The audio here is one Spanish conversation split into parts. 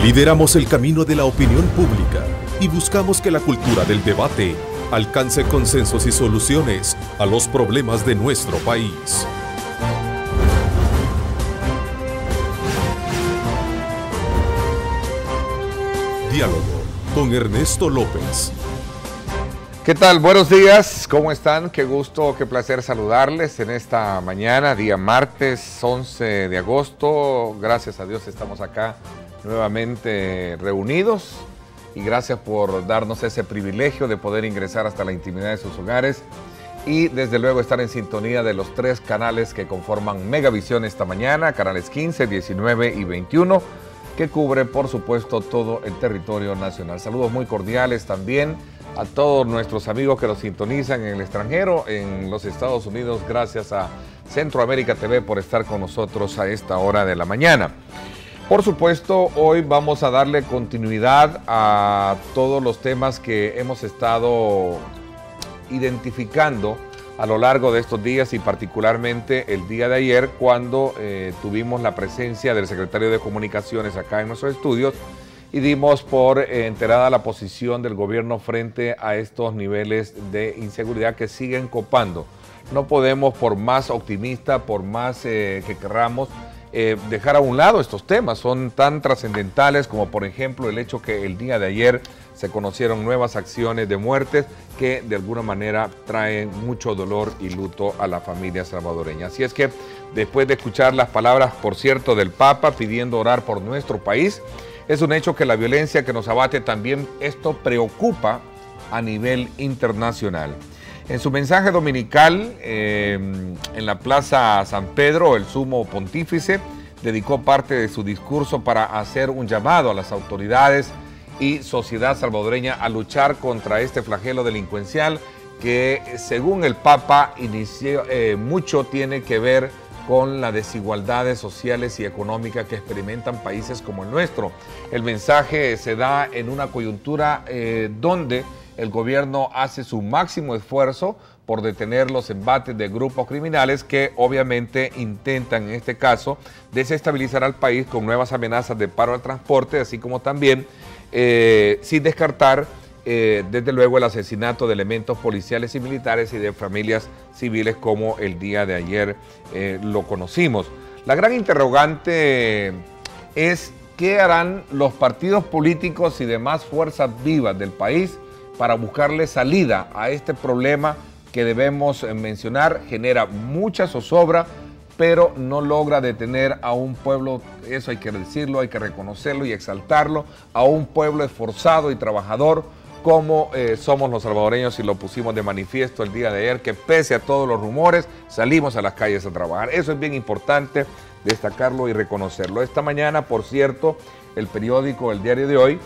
Lideramos el camino de la opinión pública y buscamos que la cultura del debate alcance consensos y soluciones a los problemas de nuestro país. Diálogo con Ernesto López. ¿Qué tal? Buenos días, ¿cómo están? Qué gusto, qué placer saludarles en esta mañana, día martes 11 de agosto. Gracias a Dios estamos acá nuevamente reunidos y gracias por darnos ese privilegio de poder ingresar hasta la intimidad de sus hogares y desde luego estar en sintonía de los 3 canales que conforman Megavisión esta mañana, canales 15, 19 y 21, que cubre por supuesto todo el territorio nacional. Saludos muy cordiales también a todos nuestros amigos que nos sintonizan en el extranjero, en los Estados Unidos, gracias a Centroamérica TV por estar con nosotros a esta hora de la mañana. Por supuesto, hoy vamos a darle continuidad a todos los temas que hemos estado identificando a lo largo de estos días y particularmente el día de ayer cuando tuvimos la presencia del secretario de Comunicaciones acá en nuestros estudios y dimos por enterada la posición del gobierno frente a estos niveles de inseguridad que siguen copando. No podemos, por más optimista, por más que querramos, dejar a un lado estos temas. Son tan trascendentales como por ejemplo el hecho que el día de ayer se conocieron nuevas acciones de muertes que de alguna manera traen mucho dolor y luto a la familia salvadoreña. Así es que después de escuchar las palabras, por cierto, del Papa pidiendo orar por nuestro país, es un hecho que la violencia que nos abate también esto preocupa a nivel internacional. En su mensaje dominical en la Plaza San Pedro, el sumo pontífice dedicó parte de su discurso para hacer un llamado a las autoridades y sociedad salvadoreña a luchar contra este flagelo delincuencial que, según el Papa, mucho tiene que ver con las desigualdades sociales y económicas que experimentan países como el nuestro. El mensaje se da en una coyuntura donde el gobierno hace su máximo esfuerzo por detener los embates de grupos criminales que obviamente intentan en este caso desestabilizar al país con nuevas amenazas de paro al transporte, así como también sin descartar desde luego el asesinato de elementos policiales y militares y de familias civiles como el día de ayer lo conocimos. La gran interrogante es ¿qué harán los partidos políticos y demás fuerzas vivas del país para buscarle salida a este problema que debemos mencionar? Genera mucha zozobra, pero no logra detener a un pueblo, eso hay que decirlo, hay que reconocerlo y exaltarlo, a un pueblo esforzado y trabajador como somos los salvadoreños, y lo pusimos de manifiesto el día de ayer, que pese a todos los rumores, salimos a las calles a trabajar. Eso es bien importante destacarlo y reconocerlo. Esta mañana, por cierto, el periódico El Diario de Hoy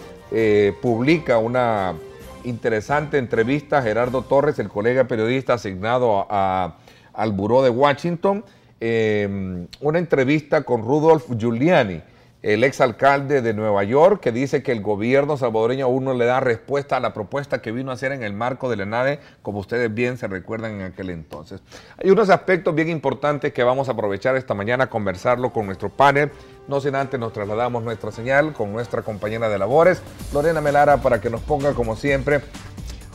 publica una interesante entrevista a Gerardo Torres, el colega periodista asignado al Buró de Washington, una entrevista con Rudolph Giuliani, el exalcalde de Nueva York, que dice que el gobierno salvadoreño aún no le da respuesta a la propuesta que vino a hacer en el marco del ENADE, como ustedes bien se recuerdan en aquel entonces. Hay unos aspectos bien importantes que vamos a aprovechar esta mañana a conversarlo con nuestro panel. No sin antes nos trasladamos nuestra señal con nuestra compañera de labores, Lorena Melara, para que nos ponga, como siempre,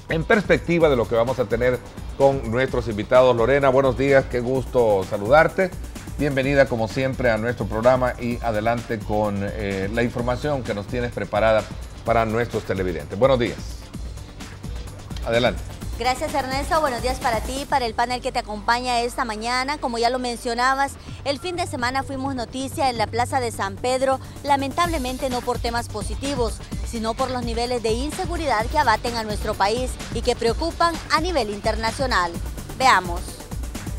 en perspectiva de lo que vamos a tener con nuestros invitados. Lorena, buenos días, qué gusto saludarte. Bienvenida, como siempre, a nuestro programa y adelante con la información que nos tienes preparada para nuestros televidentes. Buenos días. Adelante. Gracias, Ernesto. Buenos días para ti y para el panel que te acompaña esta mañana. Como ya lo mencionabas, el fin de semana fuimos noticia en la Plaza de San Pedro, lamentablemente no por temas positivos, sino por los niveles de inseguridad que abaten a nuestro país y que preocupan a nivel internacional. Veamos.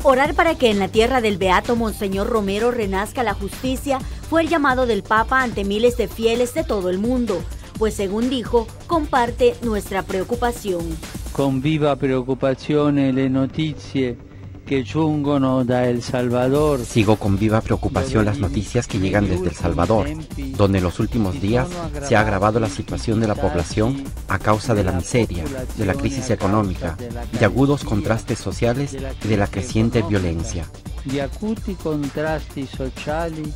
Orar para que en la tierra del beato Monseñor Romero renazca la justicia fue el llamado del Papa ante miles de fieles de todo el mundo, pues según dijo, comparte nuestra preocupación. Con viva preoccupazione le notizie que giungono da El Salvador. Sigo con viva preocupación las noticias que llegan desde El Salvador, donde en los últimos días se ha agravado la situación de la población a causa de la miseria, de la crisis económica, de agudos contrastes sociales y de la creciente violencia. Di acuti contrasti sociali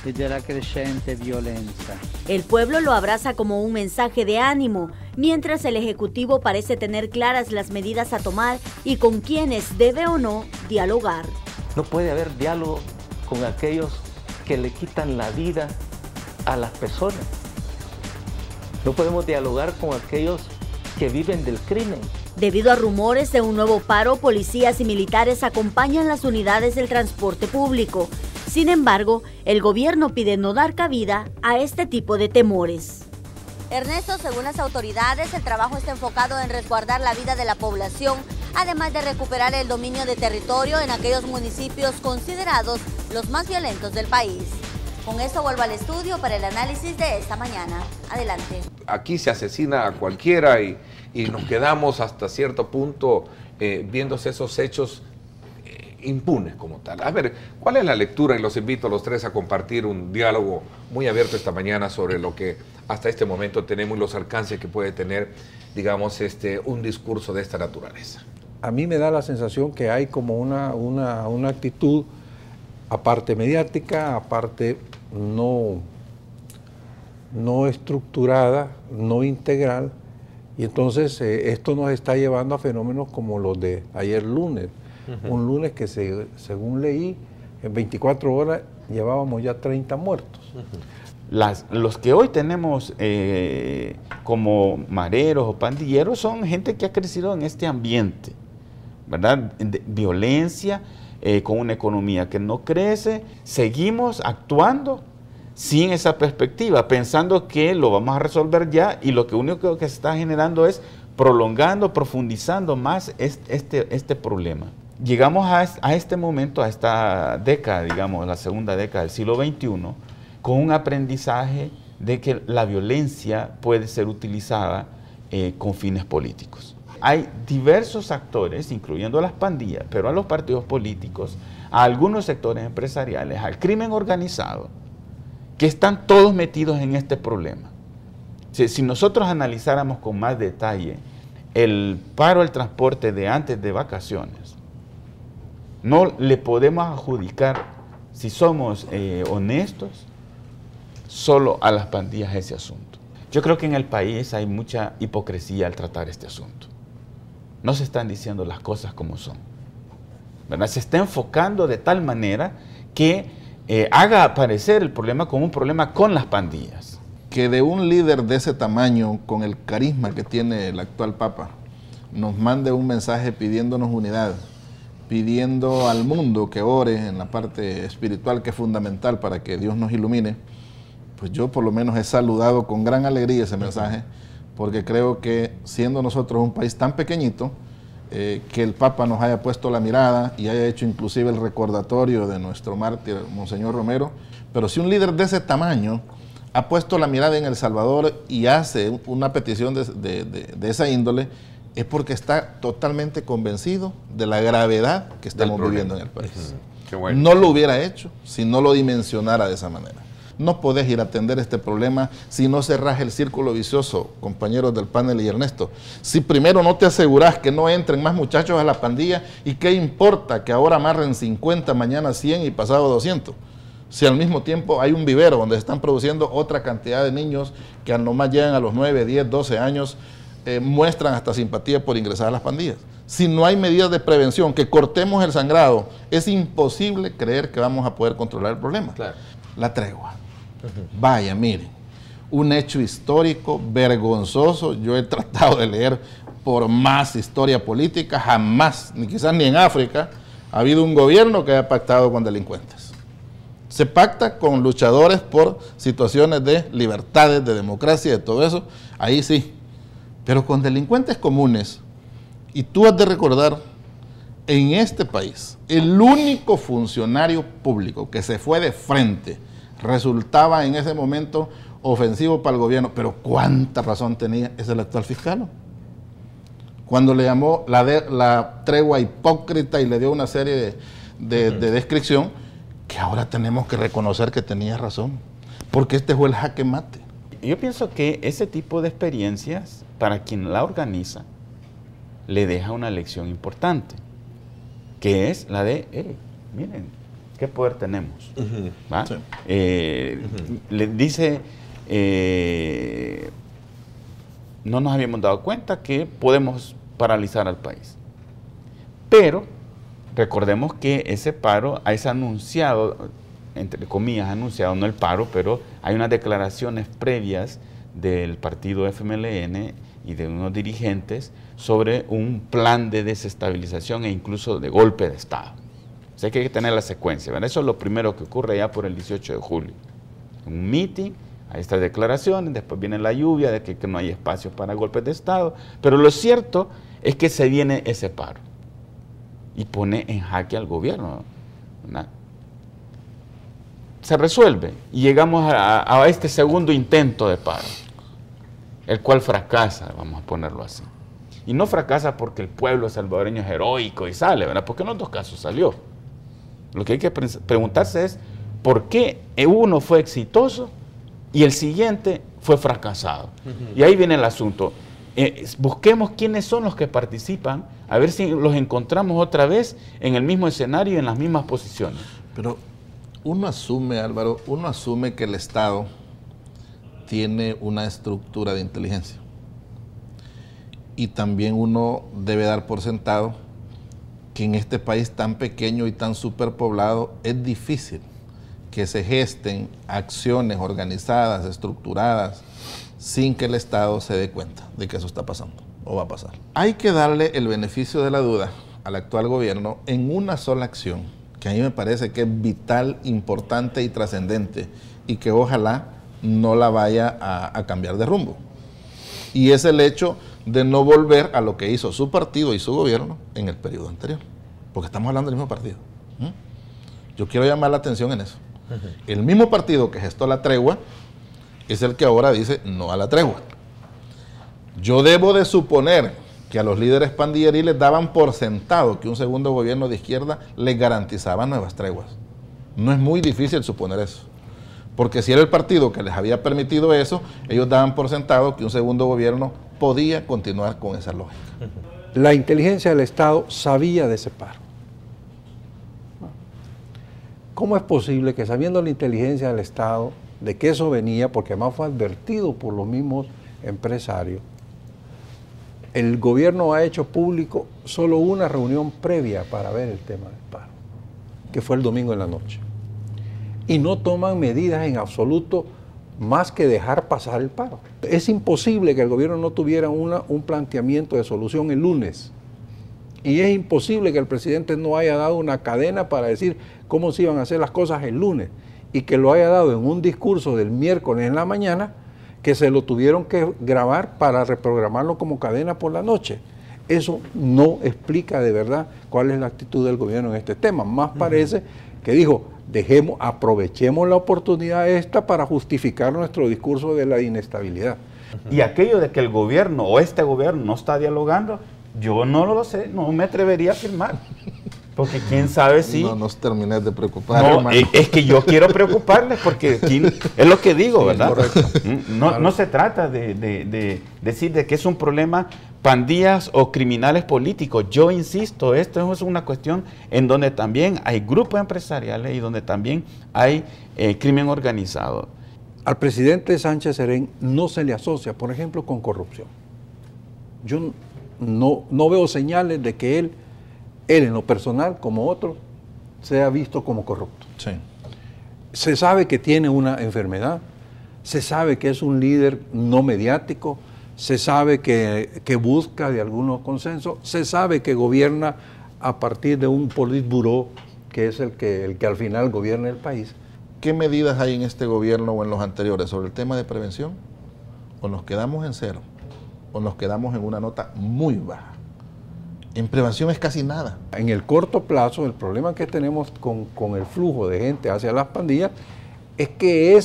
e della crescente violenza. El pueblo lo abraza como un mensaje de ánimo, mientras el Ejecutivo parece tener claras las medidas a tomar y con quienes debe o no dialogar. No puede haber diálogo con aquellos que le quitan la vida a las personas. No podemos dialogar con aquellos que viven del crimen. Debido a rumores de un nuevo paro, policías y militares acompañan las unidades del transporte público. Sin embargo, el gobierno pide no dar cabida a este tipo de temores. Ernesto, según las autoridades, el trabajo está enfocado en resguardar la vida de la población, además de recuperar el dominio de territorio en aquellos municipios considerados los más violentos del país. Con esto vuelvo al estudio para el análisis de esta mañana. Adelante. Aquí se asesina a cualquiera y nos quedamos hasta cierto punto viéndose esos hechos impunes como tal. A ver, ¿cuál es la lectura? Y los invito a los tres a compartir un diálogo muy abierto esta mañana sobre lo que hasta este momento tenemos y los alcances que puede tener, digamos, un discurso de esta naturaleza. A mí me da la sensación que hay como una actitud, aparte mediática, aparte no estructurada, no integral, y entonces esto nos está llevando a fenómenos como los de ayer lunes. Un lunes que según leí, en 24 horas llevábamos ya 30 muertos. Los que hoy tenemos como mareros o pandilleros son gente que ha crecido en este ambiente, ¿verdad? De violencia, con una economía que no crece. Seguimos actuando sin esa perspectiva, pensando que lo vamos a resolver ya, y lo único que se está generando es prolongando, profundizando más este problema. Llegamos a este momento, a esta década, digamos, la segunda década del siglo XXI, con un aprendizaje de que la violencia puede ser utilizada con fines políticos. Hay diversos actores, incluyendo a las pandillas, pero a los partidos políticos, a algunos sectores empresariales, al crimen organizado, que están todos metidos en este problema. Si nosotros analizáramos con más detalle el paro del transporte de antes de vacaciones, no le podemos adjudicar, si somos honestos, solo a las pandillas ese asunto. Yo creo que en el país hay mucha hipocresía al tratar este asunto. No se están diciendo las cosas como son, ¿verdad? Se está enfocando de tal manera que haga aparecer el problema como un problema con las pandillas. Que de un líder de ese tamaño, con el carisma que tiene el actual Papa, nos mande un mensaje pidiéndonos unidad, pidiendo al mundo que ore en la parte espiritual, que es fundamental para que Dios nos ilumine, pues yo por lo menos he saludado con gran alegría ese mensaje, porque creo que siendo nosotros un país tan pequeñito, que el Papa nos haya puesto la mirada y haya hecho inclusive el recordatorio de nuestro mártir, Monseñor Romero, pero si un líder de ese tamaño ha puesto la mirada en El Salvador y hace una petición de esa índole, es porque está totalmente convencido de la gravedad que estamos viviendo en el país. Qué bueno. No lo hubiera hecho si no lo dimensionara de esa manera. No podés ir a atender este problema si no cerrás el círculo vicioso, compañeros del panel y Ernesto. Si primero no te asegurás que no entren más muchachos a la pandilla, ¿y qué importa que ahora amarren 50, mañana 100 y pasado 200? Si al mismo tiempo hay un vivero donde se están produciendo otra cantidad de niños que a nomás llegan a los 9, 10, 12 años, muestran hasta simpatía por ingresar a las pandillas. Si no hay medidas de prevención, que cortemos el sangrado, es imposible creer que vamos a poder controlar el problema. Claro. La tregua. Vaya, miren, un hecho histórico vergonzoso. Yo he tratado de leer por más historia política, jamás, ni quizás ni en África, ha habido un gobierno que haya pactado con delincuentes. Se pacta con luchadores por situaciones de libertades, de democracia, de todo eso, ahí sí. Pero con delincuentes comunes, y tú has de recordar, en este país, el único funcionario público que se fue de frente resultaba en ese momento ofensivo para el gobierno, pero ¿cuánta razón tenía? Es el actual fiscal. Cuando le llamó la tregua hipócrita y le dio una serie de descripción, que ahora tenemos que reconocer que tenía razón, porque este fue el jaque mate. Yo pienso que ese tipo de experiencias, para quien la organiza, le deja una lección importante, que es la de, miren, ¿Qué poder tenemos? ¿Va? Sí. Le dice, no nos habíamos dado cuenta que podemos paralizar al país. Pero recordemos que ese paro es anunciado, entre comillas anunciado, no el paro, pero hay unas declaraciones previas del partido FMLN y de unos dirigentes sobre un plan de desestabilización e incluso de golpe de Estado. O sea que hay que tener la secuencia, ¿verdad? Eso es lo primero que ocurre ya por el 18 de julio. Un meeting, hay estas declaraciones, después viene la lluvia de que no hay espacio para golpes de Estado, pero lo cierto es que se viene ese paro y pone en jaque al gobierno, ¿verdad? Se resuelve y llegamos a este segundo intento de paro, el cual fracasa, vamos a ponerlo así. Y no fracasa porque el pueblo salvadoreño es heroico y sale, ¿verdad? Porque en los dos casos salió. Lo que hay que preguntarse es por qué uno fue exitoso y el siguiente fue fracasado. Y ahí viene el asunto. Busquemos quiénes son los que participan, a ver si los encontramos otra vez en el mismo escenario y en las mismas posiciones. Pero uno asume, Álvaro, uno asume que el Estado tiene una estructura de inteligencia. Y también uno debe dar por sentado que en este país tan pequeño y tan superpoblado es difícil que se gesten acciones organizadas, estructuradas, sin que el Estado se dé cuenta de que eso está pasando o va a pasar. Hay que darle el beneficio de la duda al actual gobierno en una sola acción, que a mí me parece que es vital, importante y trascendente, y que ojalá no la vaya a cambiar de rumbo. Y es el hecho de no volver a lo que hizo su partido y su gobierno en el periodo anterior, porque estamos hablando del mismo partido. Yo quiero llamar la atención en eso. El mismo partido que gestó la tregua es el que ahora dice no a la tregua. Yo debo de suponer que a los líderes pandilleriles daban por sentado que un segundo gobierno de izquierda les garantizaba nuevas treguas. No es muy difícil suponer eso, porque si era el partido que les había permitido eso, ellos daban por sentado que un segundo gobierno podía continuar con esa lógica. La inteligencia del Estado sabía de ese paro. ¿Cómo es posible que sabiendo la inteligencia del Estado de que eso venía, porque además fue advertido por los mismos empresarios, el gobierno ha hecho público solo una reunión previa para ver el tema del paro, que fue el domingo en la noche? Y no toman medidas en absoluto más que dejar pasar el paro. Es imposible que el gobierno no tuviera un planteamiento de solución el lunes. Y es imposible que el presidente no haya dado una cadena para decir cómo se iban a hacer las cosas el lunes, y que lo haya dado en un discurso del miércoles en la mañana, que se lo tuvieron que grabar para reprogramarlo como cadena por la noche. Eso no explica de verdad cuál es la actitud del gobierno en este tema. Más parece que dijo, aprovechemos la oportunidad esta para justificar nuestro discurso de la inestabilidad. Y aquello de que el gobierno o este gobierno no está dialogando, yo no lo sé, no me atrevería a afirmar. Porque quién sabe si... No nos termines de preocupar, no, hermano. Es que yo quiero preocuparles porque es lo que digo, ¿verdad? No se trata de decir de que es un problema pandillas o criminales políticos. Yo insisto, esto es una cuestión en donde también hay grupos empresariales y donde también hay crimen organizado. Al presidente Sánchez Serén no se le asocia, por ejemplo, con corrupción. Yo no veo señales de que él en lo personal, como otro, sea visto como corrupto. Sí. Se sabe que tiene una enfermedad, se sabe que es un líder no mediático, se sabe que busca de algunos consensos, se sabe que gobierna a partir de un politburó, que es el que al final gobierna el país. ¿Qué medidas hay en este gobierno o en los anteriores sobre el tema de prevención? O nos quedamos en cero, o nos quedamos en una nota muy baja. En prevención es casi nada. En el corto plazo, el problema que tenemos con el flujo de gente hacia las pandillas es que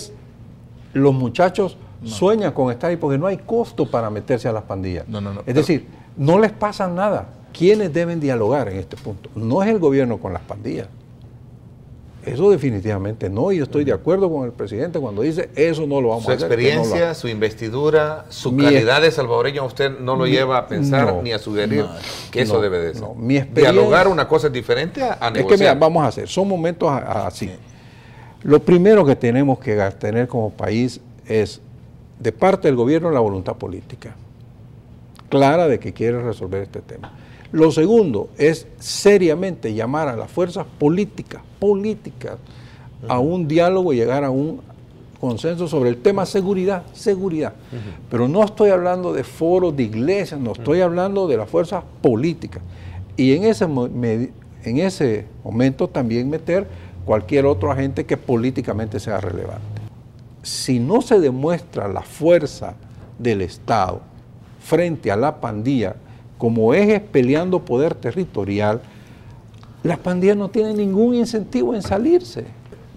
los muchachos sueñan con estar ahí porque no hay costo para meterse a las pandillas. Es decir, no les pasa nada. ¿Quiénes deben dialogar en este punto? No es el gobierno con las pandillas. Eso definitivamente no, y yo estoy de acuerdo con el presidente cuando dice eso no lo vamos a hacer. Su experiencia, su investidura, su calidad de salvadoreño, usted no lo lleva a pensar ni a sugerir que eso debe de ser. Mi experiencia, dialogar una cosa es diferente a negociar. Es que mira, vamos a hacer, son momentos así. Lo primero que tenemos que tener como país es, de parte del gobierno, la voluntad política clara de que quiere resolver este tema. Lo segundo es seriamente llamar a las fuerzas políticas, a un diálogo y llegar a un consenso sobre el tema seguridad. Pero no estoy hablando de foros de iglesias, no estoy hablando de las fuerzas políticas. Y en ese momento también meter cualquier otro agente que políticamente sea relevante. Si no se demuestra la fuerza del Estado frente a la pandilla como ejes peleando poder territorial, las pandillas no tienen ningún incentivo en salirse.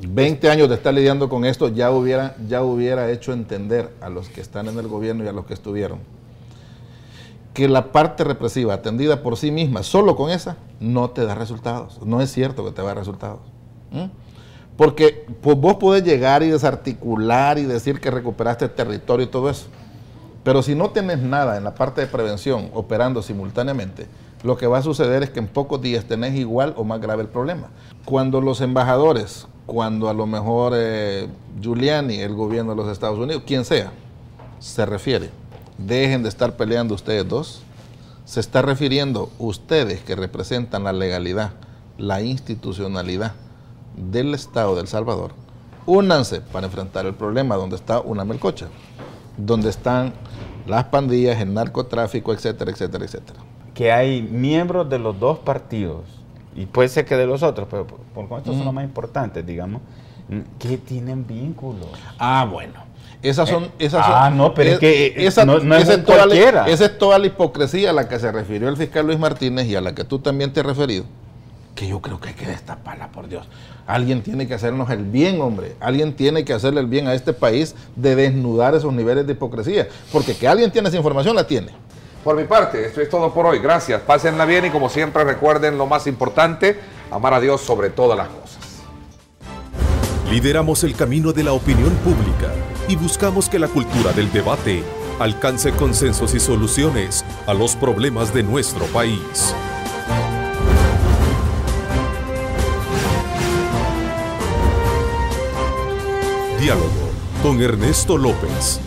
20 años de estar lidiando con esto ya hubiera hecho entender a los que están en el gobierno y a los que estuvieron que la parte represiva atendida por sí misma, solo con esa, no te da resultados. No es cierto que te va a dar resultados. Porque pues, vos podés llegar y desarticular y decir que recuperaste el territorio y todo eso. Pero si no tenés nada en la parte de prevención operando simultáneamente, lo que va a suceder es que en pocos días tenés igual o más grave el problema. Cuando los embajadores, cuando a lo mejor Giuliani, el gobierno de los Estados Unidos, quien sea, se refiere, dejen de estar peleando ustedes dos, se está refiriendo ustedes que representan la legalidad, la institucionalidad del Estado de El Salvador, únanse para enfrentar el problema donde está una melcocha, donde están las pandillas, el narcotráfico, etcétera, etcétera, etcétera. Que hay miembros de los dos partidos, y puede ser que de los otros, pero por estos son los más importantes, digamos, que tienen vínculos. Ah, bueno. Esas son, no, pero es que no es cualquiera. Esa es toda la hipocresía a la que se refirió el fiscal Luis Martínez y a la que tú también te has referido, que yo creo que hay que destaparla, por Dios. Alguien tiene que hacernos el bien, hombre. Alguien tiene que hacerle el bien a este país de desnudar esos niveles de hipocresía. Porque que alguien tiene esa información, la tiene. Por mi parte, esto es todo por hoy. Gracias. Pásenla bien y como siempre recuerden lo más importante, amar a Dios sobre todas las cosas. Lideramos el camino de la opinión pública y buscamos que la cultura del debate alcance consensos y soluciones a los problemas de nuestro país. Diálogo con Ernesto López.